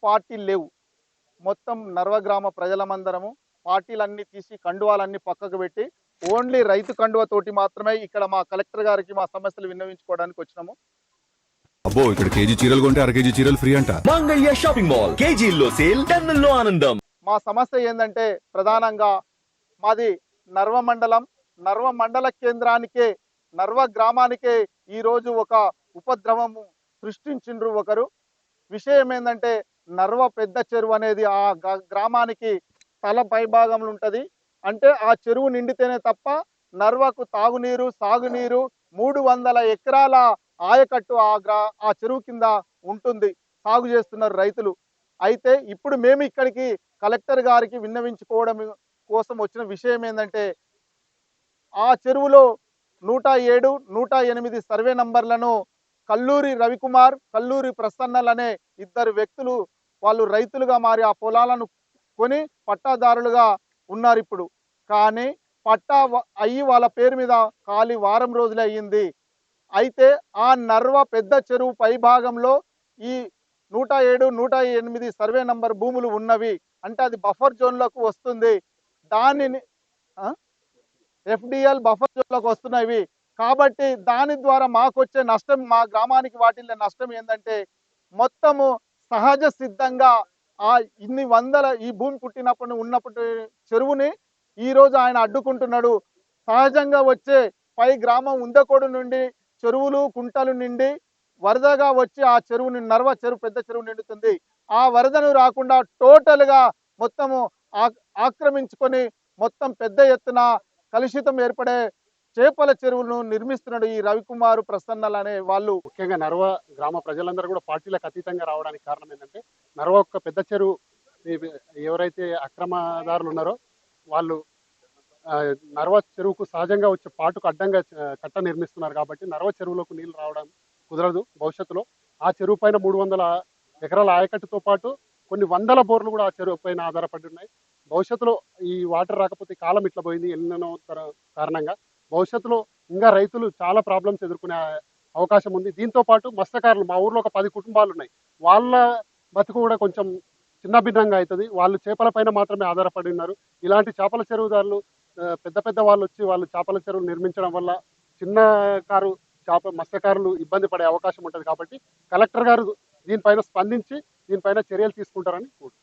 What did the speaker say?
పార్టీలు లేవు. మొత్తం నర్వ గ్రామ ప్రజలమందరము పార్టీలన్నీ తీసి కండువాలన్నీ పక్కకు పెట్టి ఓన్లీ రైతు కండువ తోటి మాత్రమే ఇక్కడ మా కలెక్టర్ గారికి మా సమస్యలు విన్నవించుకోవడానికి వచ్చినాము. అబ్బో, ఇక్కడ కేజీ చీరలు కొంటే అర కేజీ చీరలు ఫ్రీ అంట. మంగళ్య షాపింగ్ మాల్, కేజీల్లో సేల్, టన్నుల్లో ఆనందం. మా సమస్య ఏంటంటే ప్రధానంగా మాది నర్వ మండలం. నర్వ మండల కేంద్రానికే, నర్వ గ్రామానికే ఈరోజు ఒక ఉపద్రవము సృష్టించిండ్రు ఒకరు. విషయం ఏంటంటే నర్వ పెద్ద చెరువు అనేది ఆ గ్రామానికి తల పైభాగంలో ఉంటుంది. అంటే ఆ చెరువు నిండితేనే తప్ప నర్వకు తాగునీరు, సాగునీరు 300 ఎకరాల ఆయకట్టు ఆ చెరువు కింద ఉంటుంది. సాగు చేస్తున్నారు రైతులు. అయితే ఇప్పుడు మేము ఇక్కడికి కలెక్టర్ గారికి విన్నవించుకోవడం కోసం వచ్చిన విషయం ఏంటంటే ఆ చెరువులో 107, 108 సర్వే నంబర్లను కల్లూరి రవికుమార్, కల్లూరి ప్రసన్నల్ అనే ఇద్దరు వ్యక్తులు వాళ్ళు రైతులుగా మారి ఆ పొలాలను కొని పట్టాదారులుగా ఉన్నారు ఇప్పుడు. కానీ పట్టా అయ్యి వాళ్ళ పేరు మీద ఖాళీ వారం రోజులే అయ్యింది. అయితే ఆ నర్వ పెద్ద చెరువు పై భాగంలో ఈ 107, 108 సర్వే నంబర్ భూములు ఉన్నవి. అంటే అది బఫర్ జోన్లోకి వస్తుంది. దానిని ఎఫ్డిఎల్ బఫర్ జోన్లోకి వస్తున్నవి. కాబట్టి దాని ద్వారా మాకు వచ్చే నష్టం, మా గ్రామానికి వాటిల్లే నష్టం ఏంటంటే మొత్తము సహజ సిద్ధంగా ఇన్ని వందల ఈ భూమి పుట్టినప్పుడు ఉన్నప్పుడు చెరువుని ఈ రోజు ఆయన అడ్డుకుంటున్నాడు. సహజంగా వచ్చే పై గ్రామం ఉందకోడు నుండి చెరువులు కుంటలు నిండి వరదగా వచ్చి ఆ చెరువుని నర్వ చెరువు పెద్ద చెరువు నిండుతుంది. ఆ వరదను రాకుండా టోటల్గా మొత్తము ఆక్రమించుకొని మొత్తం పెద్ద ఎత్తున కలుషితం ఏర్పడే చేపల చెరువులను నిర్మిస్తున్నాడు ఈ రవికుమార్, ప్రసన్నల్ అనే వాళ్ళు. ముఖ్యంగా నర్వ గ్రామ ప్రజలందరూ కూడా పార్టీలకు అతీతంగా రావడానికి కారణం ఏంటంటే నర్వ ఒక పెద్ద చెరువు ఎవరైతే అక్రమదారులు ఉన్నారో వాళ్ళు నర్వ చెరువుకు సహజంగా వచ్చే పాటుకు అడ్డంగా కట్ట నిర్మిస్తున్నారు. కాబట్టి నర్వ చెరువులోకి నీళ్లు రావడం కుదరదు. భవిష్యత్తులో ఆ చెరువు పైన 300 ఎకరాల ఆయకట్టుతో పాటు కొన్ని వందల బోర్లు కూడా ఆ చెరువు పైన ఆధారపడి ఉన్నాయి. భవిష్యత్తులో ఈ వాటర్ రాకపోతే కాలం ఇట్లా పోయింది ఎన్నో కారణంగా భవిష్యత్తులో ఇంకా రైతులు చాలా ప్రాబ్లమ్స్ ఎదుర్కొనే అవకాశం ఉంది. దీంతో పాటు మత్స్యకారులు, మా ఊర్లో ఒక 10 కుటుంబాలు ఉన్నాయి, వాళ్ళ బతుకు కూడా కొంచెం చిన్న భిన్నంగా అవుతుంది. వాళ్ళు చేపల పైన మాత్రమే ఆధారపడి ఉన్నారు. ఇలాంటి చేపల చెరువుదారులు పెద్ద పెద్ద వాళ్ళు వచ్చి వాళ్ళు చేపల చెరువులు నిర్మించడం వల్ల చిన్న కారు మత్స్యకారులు ఇబ్బంది పడే అవకాశం ఉంటుంది. కాబట్టి కలెక్టర్ గారు దీనిపైన స్పందించి దీనిపైన చర్యలు తీసుకుంటారని